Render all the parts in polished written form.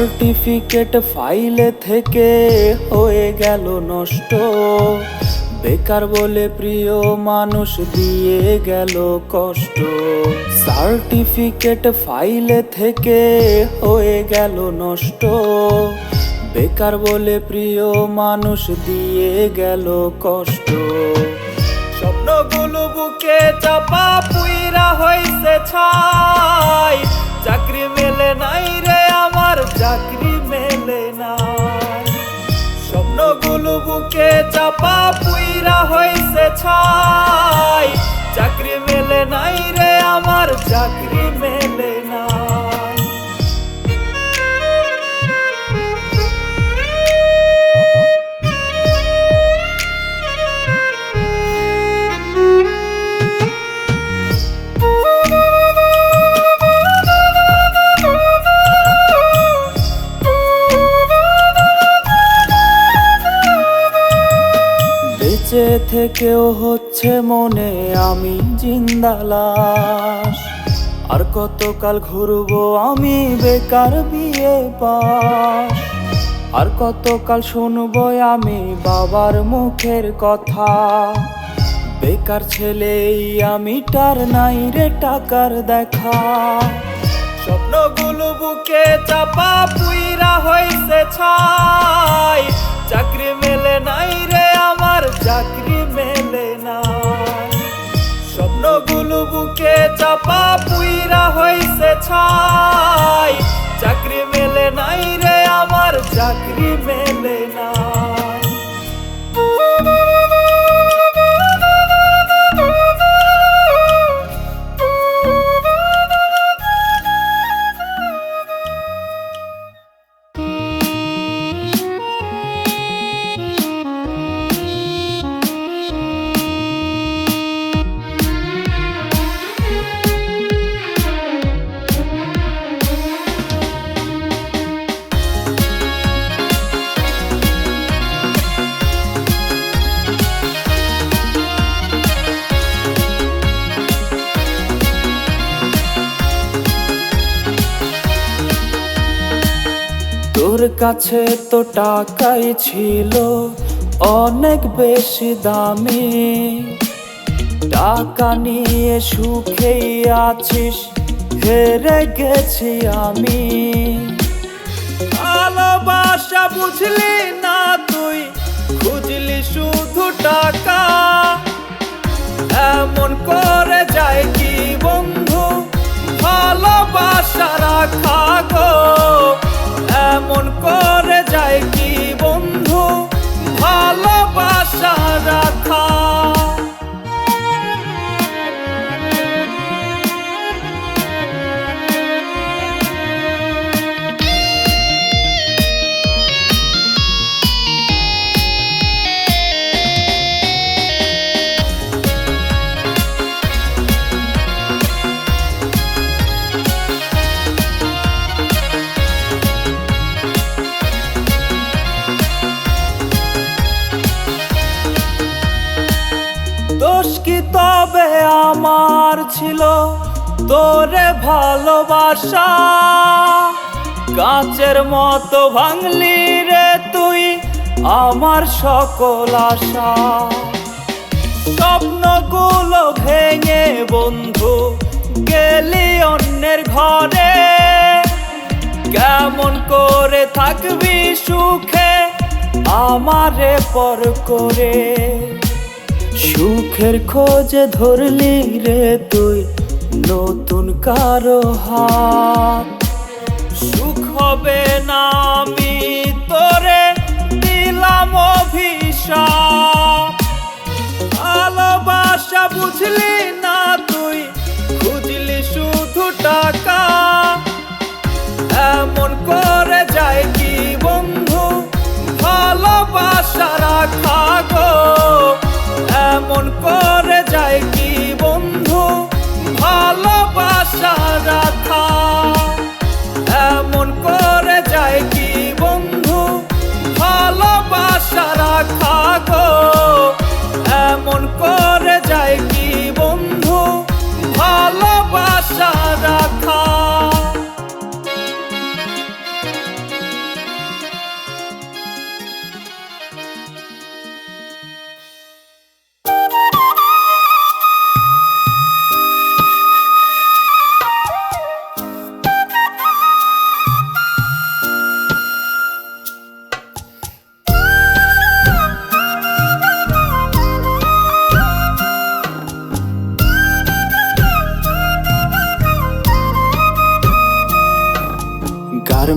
Certificate ফাইলে থেকে হয়ে গেল নষ্ট, বেকার বলে প্রিয় মানুষ দিয়ে গেল কষ্ট। সার্টিফিকেট ফাইলে থেকে হয়ে গেল নষ্ট, বেকার বলে প্রিয় মানুষ দিয়ে গেল কষ্ট। স্বপ্নগুলো বুকে চাপা পুইরা হইছে ছাই, চাকরি মেলে নাই রে আমার, চাকরি মেলে নাই। স্বপ্নগুলো বুকে চাপা পুইরা হইছে ছাই, চাকরি মেলে নাই রে আমার, চাকরি মেলে নাই। বেঁচে থেকেও হচ্ছে মনে আমি জিন্দা লাশ, আর কতকাল ঘুরবো আমি বেকার বিয়ে পাশ, আর কতকাল শুনবো আমি বাবার মুখের কথা। বেকার ছেলেই আমি, টার নাই রে টাকার দেখা। স্বপ্নগুলো বুকে চাপা পুইরা হইছে ছাই, চাকরি মেলে নাই রে আমার, চাকরি মেলে নাই। স্বপ্নগুলো বুকে চাপা পুইরা হইছে ছাই, চাকরি মেলে নাই রে আমার, চাকরি মেলে নাই। তোর কাছে তো টাকাই ছিল অনেক বেশি দামি, টাকা নিয়ে সুখেই আছিস, হেরে গেছি আমি। ভালোবাসা বুঝলি না তুই, খুঁজলি শুধু টাকা, এমন করে যায় কি বন্ধু ভালোবাসা রাখা গো, এমন করে যায় কি বন্ধু ভালোবাসা রাখা। দোষ কি তবে আমার ছিল তোরে ভালোবাসা, কাঁচের মতো ভাঙলি রে তুই আমার সকল আশা। স্বপ্নগুলো ভেঙে বন্ধু গেলি অন্যের ঘরে, কেমন করে থাকবি সুখে আমারে পর করে। সুখের খোঁজে ধরলি রে তুই নতুন কারো হাত, সুখ হবে না আমি তোরে দিলাম অভিশাপ। ভালোবাসা বুঝলি না তুই, খুঁজলি শুধু টাকা, এমন করে যায় কি বন্ধু ভালোবাসা রাখা গো, এমন করে যায় কি বন্ধু ভালোবাসা রাখা, এমন করে যায় কি বন্ধু ভালোবাসা রাখা গো, এমন করে যায় কি বন্ধু ভালোবাসা রাখা।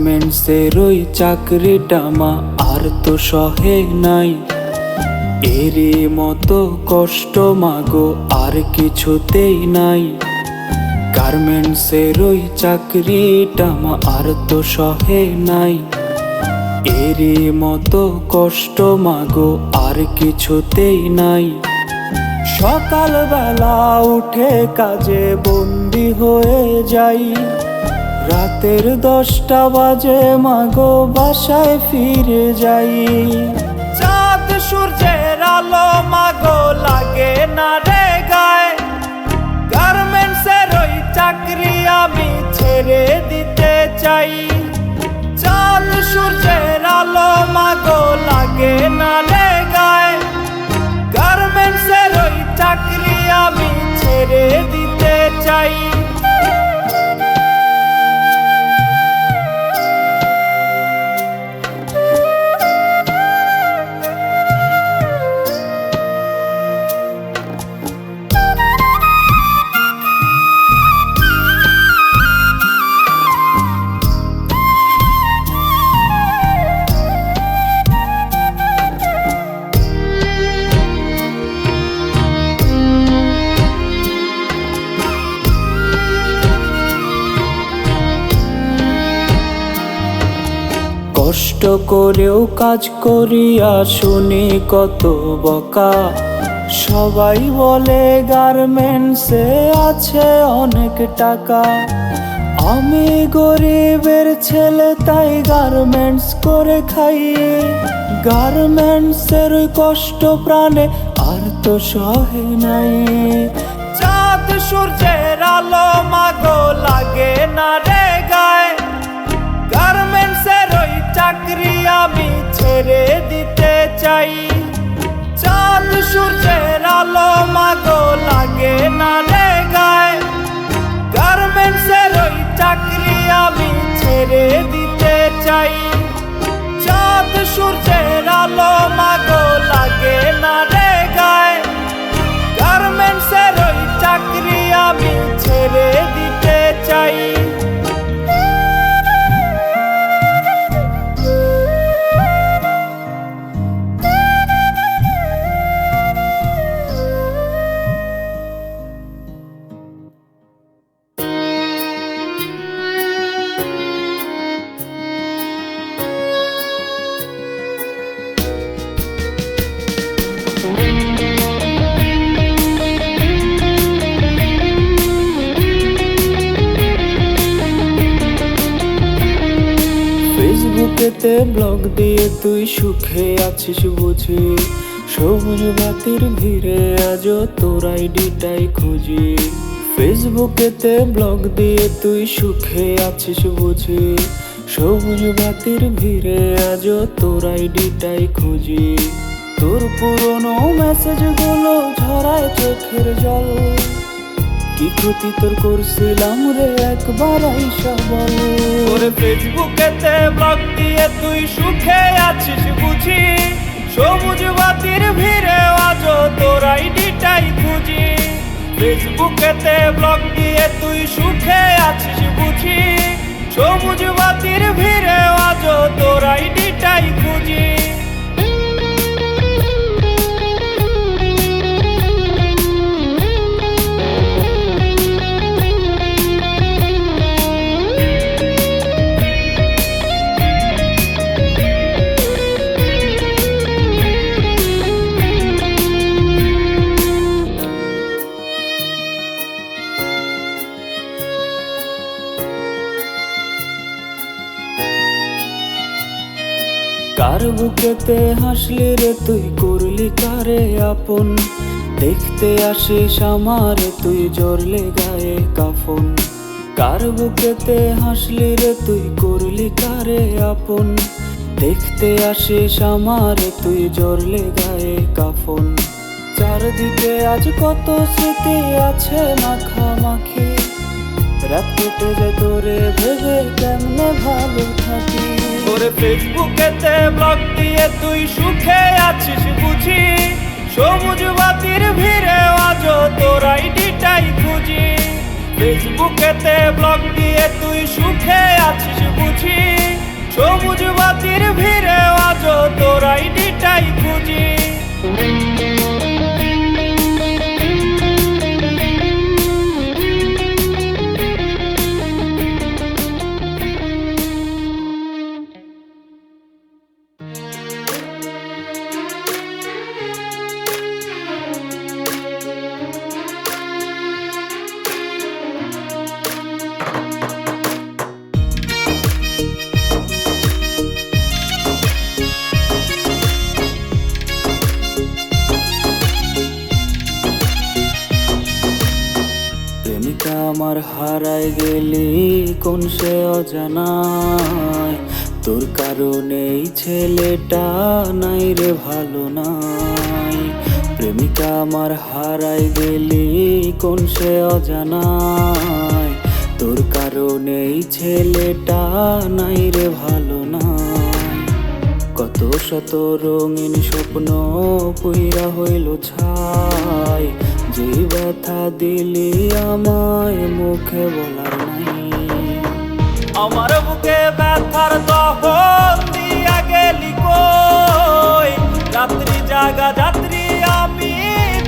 গার্মেন্টসের ওই চাকরিটা মা আর তো সহে নাই, এরই মতো কষ্ট মাগো আর কিছুতেই নাই। গার্মেন্টসের ওই চাকরিটা মা আর তো সহে নাই, এরই মতো কষ্ট মাগো আর কিছুতেই নাই। সকালবেলা উঠে কাজে বন্দি হয়ে যাই, রাতের 10টা বাজে মাগো বাসায় ফিরে যাই। চাঁদ সূর্যের আলো মাগো লাগে না রে গায়ে, গার্মেন্টসের ওই চাকরি আমি ছেড়ে দিতে চাই। চাঁদ সূর্যের আলো মাগো লাগে না রে গায়ে, গার্মেন্টসের ওই চাকরি আমি ছেড়ে দিতে চাই। কষ্ট করেও কাজ করিয়া শুনি কত বকা, সবাই বলে গার্মেন্টসে আছে অনেক টাকা। আমি গরিবের ছেলে তাই গার্মেন্টস করে খাই, গার্মেন্টসের ওই কষ্ট প্রাণে আর তো সহে নাই। চাঁদ সূর্যের আলো মাগো লাগে না রে গায়ে, গার্মেন্টসের ওই চাকরি আমি ছেড়ে দিতে চাই। চাঁদ সূর্যের আলো মাগো লাগে না রে গায়ে, গার্মেন্টসের ওই চাকরি আমি ছেড়ে দিতে চাই। চাঁদ সূর্যের আলো মাগো লাগে না রে গায়ে, গার্মেন্টসের ওই চাকরি আমি ছেড়ে দিতে চাই। ফেসবুকেতে ব্লগ দিয়ে তুই সুখে আছিস বুঝি, সবুজ বাতির ভিড়ে আজও তোর আইডিটাই খুঁজি। ফেসবুকেতে ব্লগ দিয়ে তুই সুখে আছিস বুঝি, সবুজ বাতির ভিড়ে আজও তোর আইডিটাই খুঁজি। তোর পুরনো মেসেজগুলো ঝরায় চোখের জল, কি ক্ষতি তোর করছিলাম রে একবার আইসা বল। ওরে ফেসবুকেতে ব্লগ দিয়ে তুই সুখে আছিস বুঝি, সবুজ বাতির ভিড়ে আজও তোর আইডিটাই খুঁজি। ফেসবুকেতে ব্লগ দিয়ে তুই সুখে আছিস বুঝি, সবুজ বাতির ভিড়ে আজও তোর আইডিটাই খুঁজি। কার বুকেতে হাসলি রে তুই করলি কারে আপন, দেখতে আসিস আমারে তুই জড়লে গায়ে কাফন। কার বুকেতে হাসলি রে তুই করলি কারে আপন, দেখতে আসিস আমারে তুই জড়লে গায়ে কাফন। চারদিকে আজ কত স্মৃতি আছে মাখামাখি, রাত কেটে যায় তোরে ভেবে কেমনে ভালো থাকি। ওরে ফেসবুকেতে ব্লগ দিয়ে তুই সুখে আছিস বুঝি, সবুজ বাতির ভিড়ে আজও তোর আইডিটাই খুঁজি। ফেসবুকেতে ব্লগ দিয়ে তুই সুখে আছিস বুঝি, প্রেমিকা আমার হারায় গেলি কোন সে অজানায়, তোর কারণে এই ছেলেটা নাই রে ভালো নাই। প্রেমিকা আমার হারায় গেলি কোন সে অজানায়, তোর কারণে এই ছেলেটা নাই রে ভালো নাই। কত শত রঙিন স্বপ্ন পুইরা হইল ছাই, যে ব্যথা দিলি আমায় মুখে বলার নাই। আমার বুকে ব্যথার দহন দিয়া গেলি কই, রাত্রি জাগা যাত্রী আমি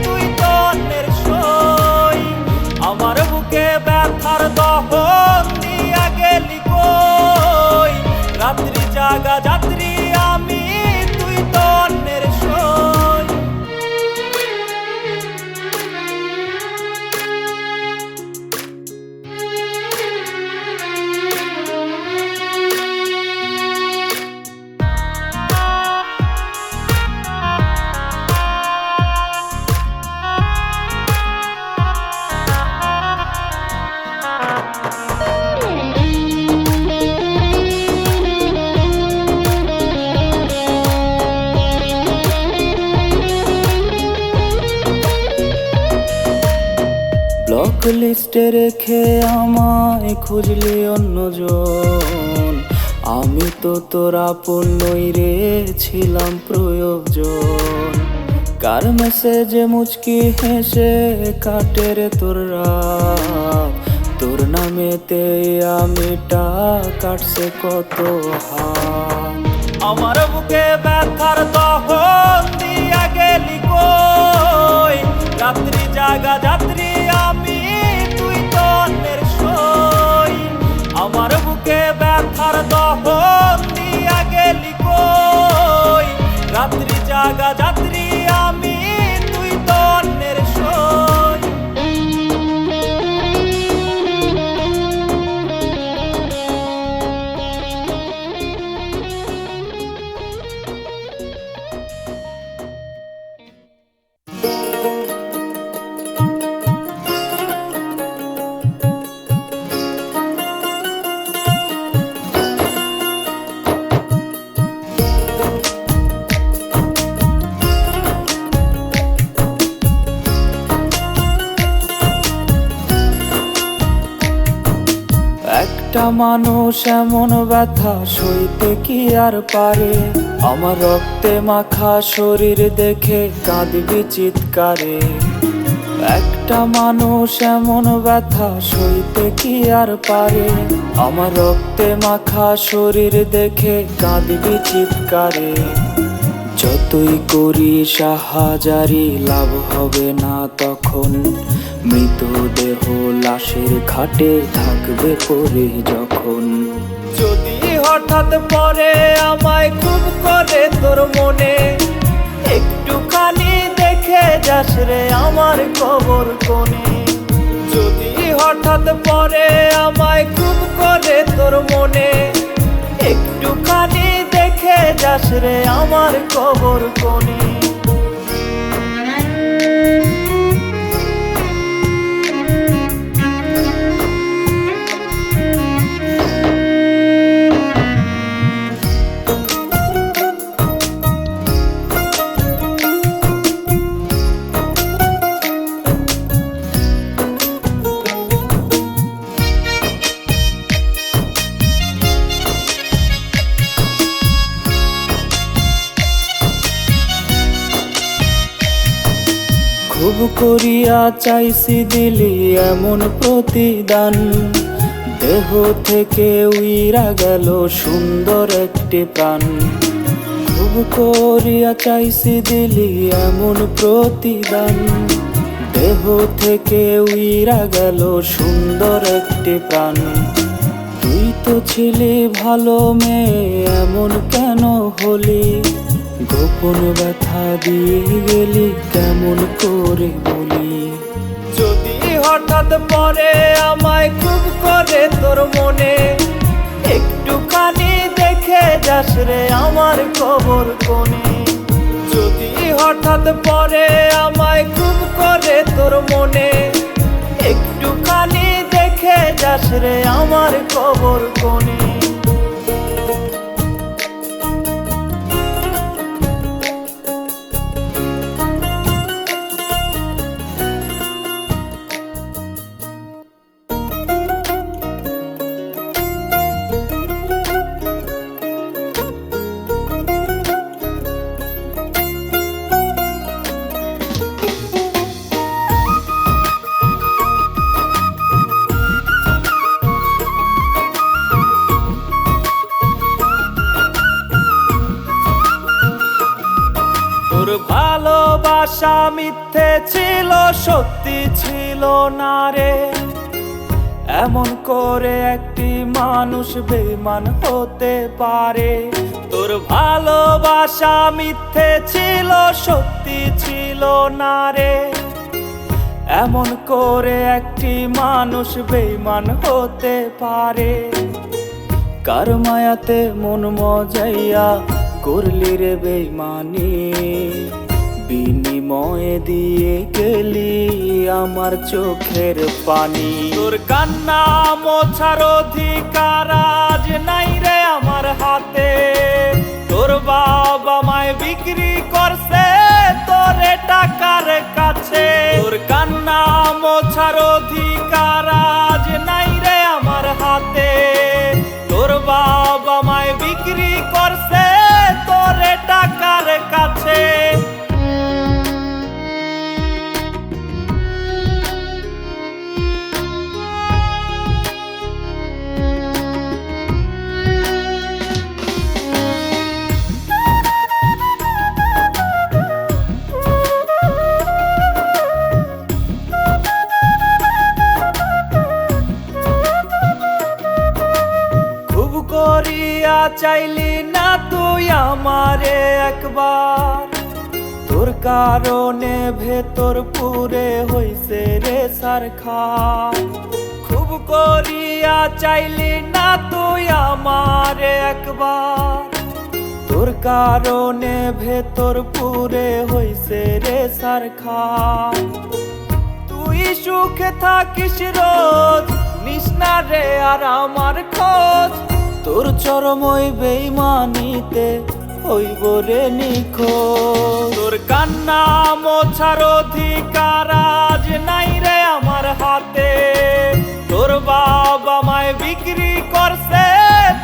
তুই তো অন্যের সই। আমার বুকে ব্যথার দহন দিয়া গেলি কই, রাত্রি জাগা যাত্রী আমি তুই তো অন্যের সই। ব্লক লিস্টে রেখে আমায় খুঁজলি অন্যজন, আমি তো তোর আপন নই রে, ছিলাম প্রয়োজন। কার মেসেজে মুচকি হেসে কাটে রে তোর রাত, তোর নামেতে আমিটা কাটছে কত হাত। আমার বুকে ব্যথার দহন দিয়া গেলি কই, রাত্রি জাগা যাত্রী আমি তুই তো অন্যের সই। আমার বুকে ব্যথার দহন দিয়া গেলি কই, রাত্রি জাগা যাত্রী আমি তুই তো অন্যের সই। একটা মানুষ এমন ব্যথা সইতে কি আর পারে, আমার রক্তে মাখা শরীর দেখে কাঁদবি চিৎকারে। একটা মানুষ এমন ব্যথা সইতে কি আর পারে, আমার রক্তে মাখা শরীর দেখে কাঁদবি চিৎকারে। যতই করি সাহায্যারি লাভ হবে না তখন, মৃতদেহ লাশের ঘাটে থাকবে পড়ে যখন। যদি হঠাৎ পরে আমায় খুব করে তোর মনে, একটুখানি দেখে যাস রে আমার কবর কোণে। যদি হঠাৎ পরে আমায় খুব করে তোর মনে, একটুখানি দেখে যাস রে আমার কবর কোণে। খুব করিয়া চাইছি দিলি এমন প্রতিদান, দেহ থেকে উইরা গেল সুন্দর একটি প্রাণ। খুব করিয়া চাইছি দিলি এমন প্রতিদান, দেহ থেকে উইরা গেল সুন্দর একটি প্রাণ। তুই তো ছিলি ভালো মেয়ে, এমন কেন হলি? গোপন ব্যথা দিয়ে গেলি কেমন করে বলি? যদি হঠাৎ পরে আমায় খুব করে তোর মনে, একটুখানি দেখে যাস রে আমার কবর কোণে। যদি হঠাৎ পরে আমায় খুব করে তোর মনে, একটুখানি রে আমার কবর কোণে। তোর ভালোবাসা মিথ্যে ছিল সত্যি ছিল না রে, এমন করে একটি মানুষ বেঈমান হতে পারে। তোর ভালোবাসা মিথ্যে ছিল সত্যি ছিল না রে, এমন করে একটি মানুষ বেঈমান হতে পারে। কার মায়াতে মন মজাইয়া করলি রে বেঈমানি, বিনিময়ে দিয়ে গেলি আমার চোখের পানি। তোর কান্না মোছার অধিকার আজ নাই রে আমার হাতে, তোর বাবা মায় বিক্রি করছে তোরে টাকার কাছে। তোর কান্না মোছার অধিকার আজ নাই রে আমার হাতে, তোর বাবা মায় বিক্রি করছে তোরে টাকার কাছে। খুব করিয়া চাইলি না তুই আমারে একবার, তোর কারণে ভেতর পুরে হইছে রে সারখার। খুব করিয়া চাইলি না তুই আমারে একবার, তোর কারণে ভেতর পুরে হইছে রে সারখার। তুই সুখে থাকিস রোজ নিস না রে আর আমার খোঁজ, তোর চরমই বেঈমানিতে হইব রে নিখোঁজ। তোর কান্না মোছার অধিকার আজ নাই রে আমার হাতে, তোর বাবা মায় বিক্রি করছে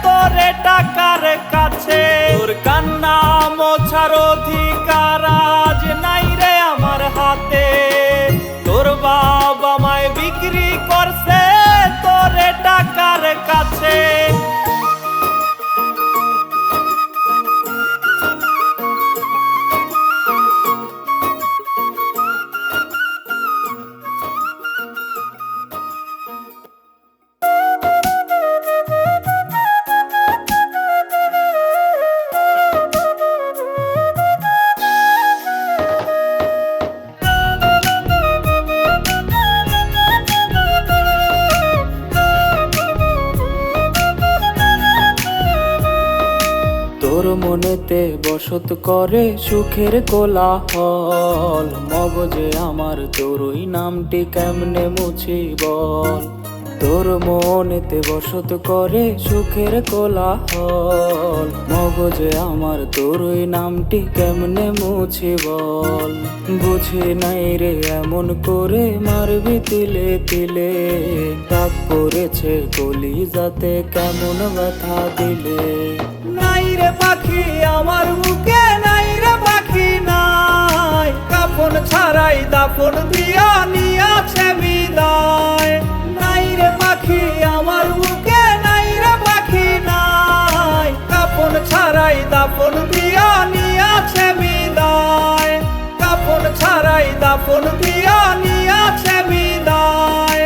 তোরে টাকার কাছে। তোর কান্না মোছার অধিকার আজ নাই রে আমার হাতে, তোর বাবা মায় বিক্রি করছে তোরে টাকার কাছে। তোর মনেতে বসত করে সুখের কোলাহল, মগজে আমার তোরই নামটি কেমনে মুছি বল। তোর মনেতে বসত করে সুখের কোলাহল, মগজে আমার তোরই নামটি কেমনে মুছি বল। বুঝি নাই রে এমন করে মারবি তিলে তিলে, দাগ পড়েছে কলিজাতে কেমন ব্যথা দিলে। নাই রে পাখি আমার বুকে নাই রে পাখি নাই, কাফন ছাড়াই দাফন দিয়া নিয়াছে বিদায়। নাই রে পাখি আমার বুকে নাই রে পাখি নাই, কাফন ছাড়াই দাফন দিয়া নিয়াছে বিদায়। কাফন ছাড়াই দাফন দিয়া নিয়াছে বিদায়।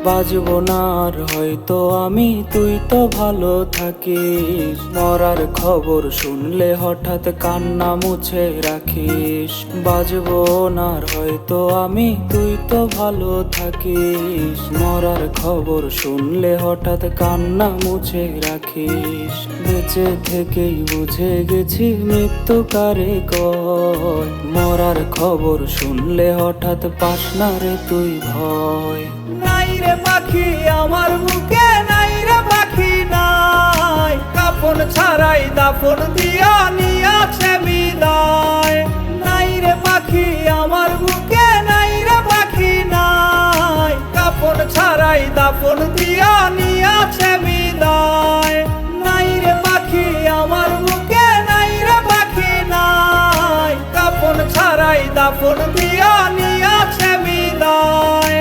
বাজবো না আর হয়তো আমি, তুই তো ভালো থাকিস। মরার খবর শুনলে হঠাৎ কান্না মুছে রাখিস। বাজবো না আর হয়তো আমি, তুই তো ভালো থাকিস। মরার খবর শুনলে হঠাৎ কান্না মুছে রাখিস। বেঁচে থেকেই বুঝে গেছি মৃত্যু কারে কয়। মরার খবর শুনলে হঠাৎ পাস না রে তুই ভয়। নাই রে পাখি আমার বুকে, নাই রে পাখি নাই, কাফন ছাড়াই দাফন দিয়া নিয়াছে বিদায়। নাই রে পাখি আমার বুকে, নাই রে পাখি নাই, কাফন ছাড়াই দাফন দিয়া নিয়াছে বিদায়। নাই রে পাখি আমার বুকে, নাই রে পাখি নাই, কাফন ছাড়াই দাফন দিয়া নিয়াছে বিদায়।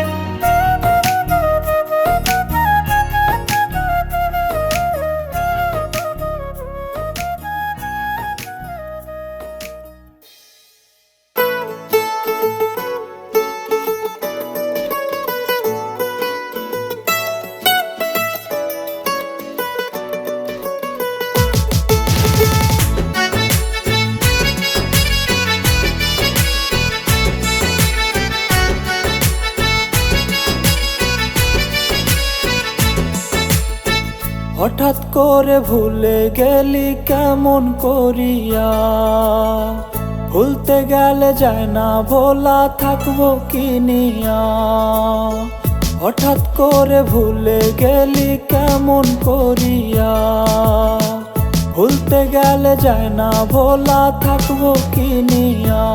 হঠাৎ করে ভুলে গেলি কেমন করিয়া, ভুলতে গেলে যায় না ভোলা থাকবো কি নিয়া। হঠাৎ করে ভুলে গেলি কেমন করিয়া, ভুলতে গেলে যায় না ভোলা থাকবো কি নিয়া।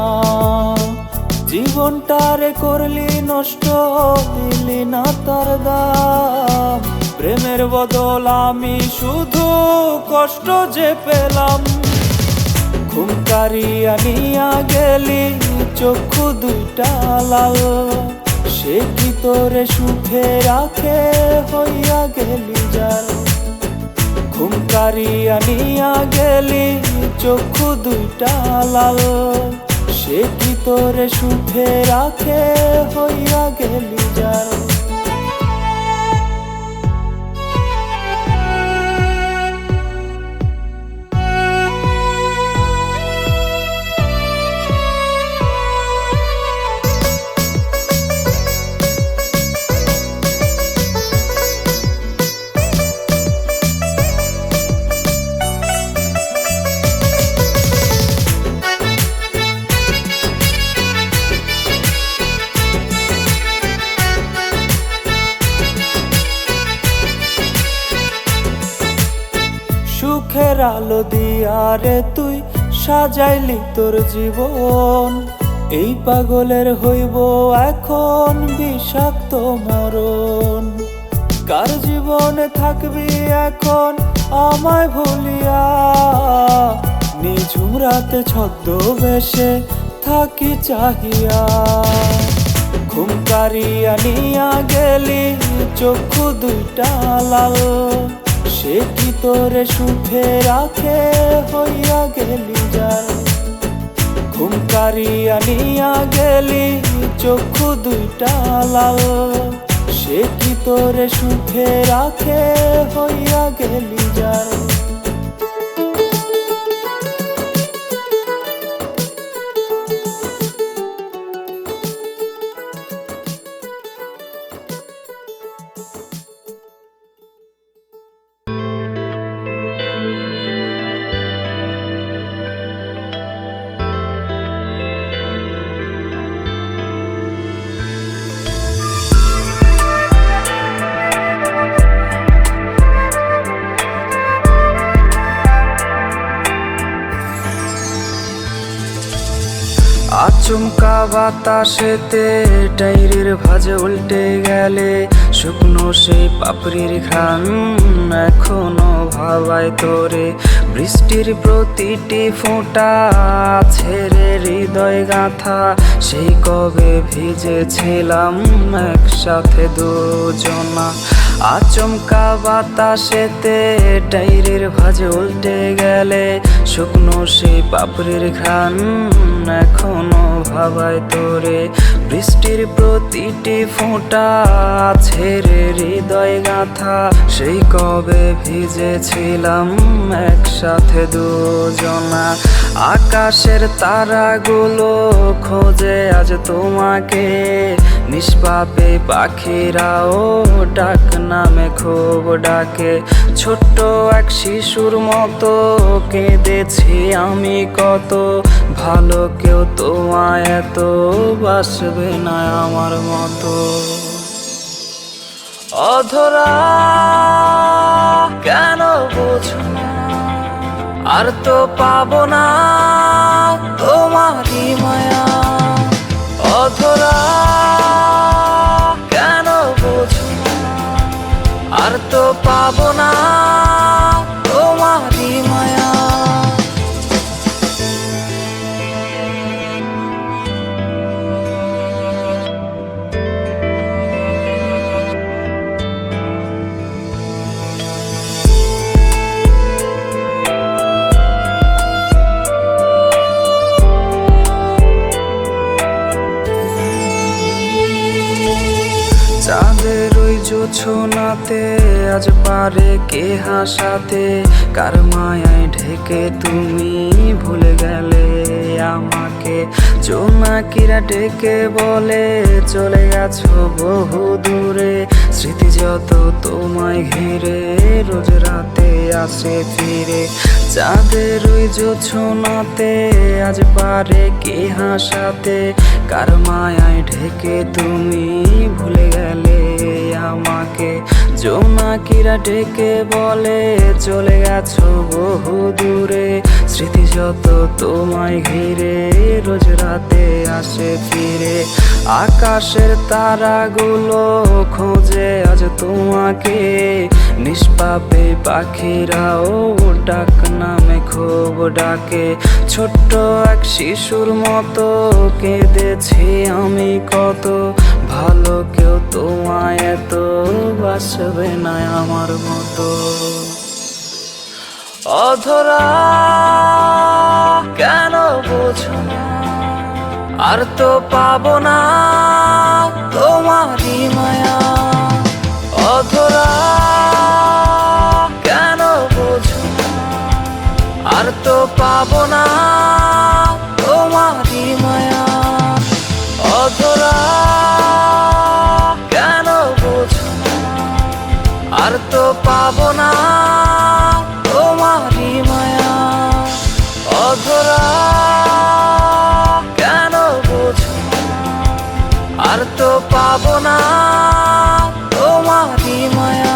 জীবনটারে করলি নষ্ট, দিলি না তার দাম। প্রেমের বদল আমি শুধু কষ্ট যে পেলাম। ঘুম কারিয়া নিয়া গেলি চক্ষু দুইটা লাল, সে কি তোরে সুখে রাখে হইয়া গেলি জাল। ঘুম কারিয়া নিয়া গেলি চক্ষু দুইটা লাল, সে কি তোরে সুখে রাখে হইয়া গেলি জাল। সুখের আলো দিয়া রে তুই সাজাইলি তোর জীবন। এই পাগলের হইব এখন বিষাক্ত মরণ। কার জীবনে থাকবি এখন আমায় ভুলিয়া, নিঝুম রাতে ছদ্মবেশে থাকি চাহিয়া। ঘুম কারিয়া নিয়া গেলি চক্ষু দুইটা লাল, সে কি তোরে সুখে রাখে হইয়া গেলি জাল। ঘুম কারিয়া নিয়া গেলি চক্ষু দুইটা লাল, সে কি তোরে সুখে রাখে হইয়া গেলি জাল। আচমকা বাতাসেতে ডায়েরির ভাঁজে উল্টে গেলে শুকনো সেই পাপড়ির ঘ্রাণ এখনো ভাবায় তোরে। বৃষ্টির প্রতিটি ফোঁটা ছেড়ে হৃদয় গাঁথা, সেই কবে ভিজেছিলাম একসাথে দুজনা। আচমকা বাতাসেতে ডায়েরির ভাঁজে উল্টে গেলে শুকনো সেই পাপড়ির ঘ্রাণ এখনো ভাবায় তোরে। বৃষ্টির প্রতিটি ফোঁটা ছেড়ে হৃদয় গাথা, সেই কবে ভিজেছিলাম একসাথে দুজনা। আকাশের তারাগুলো খোঁজে আজ তোমাকে, নিষ্পাপে পাখিরাও ডাক নামে খুব ডাকে। ছোট্ট এক শিশুর মতো কেঁদেছি আমি কত, ভালো কেউ তোমায় এত বাসবে না আমার মতো। অধরা কেন বোঝো না, আর তো পাবো না তোমারই মায়া। অধরা কেন বোঝো না, আর তো পাবো না তোমারই মায়া। চাঁদের ওই জোছনাতে আজ পারে কে হাসাতে, কার মায়ায় ঢেকে তুমি ভুলে গেলে আমাকে। জোনাকিরা ডেকে বলে চলে গেছো বহু দূরে, স্মৃতি যত তোমায় ঘিরে রোজ রাতে আসে ফিরে। চাঁদের ওই জোছনাতে আজ পারে কে হাসাতে, কার মায়ায় ঢেকে তুমি ভুলে গেলে আমাকে। জোনাকিরা ডেকে বলে চলে গেছো বহু দূরে, স্মৃতি যত তোমায় ঘিরে রোজ রাতে আসে ফিরে। আকাশের তারাগুলো খোঁজে আজ তোমাকে, নিষ্পাপে পাখিরাও ডাক নামে খুব ডাকে। ছোট্ট এক শিশুর মতো কেঁদেছি আমি কত, ভালো কেউ তোমায় এত বাসবে না আমার মতো। অধরা কেন বোঝো না, আর তো পাবো না তোমারই মায়া। অধরা কেন বোঝো না, আর তো পাবো না তোমারই মায়া। অধরা কেন বোঝো না, আর তো পাবো না তোমারই মায়া। অধরা কেন বোঝো না, আর তো পাবো না তোমারই মায়া।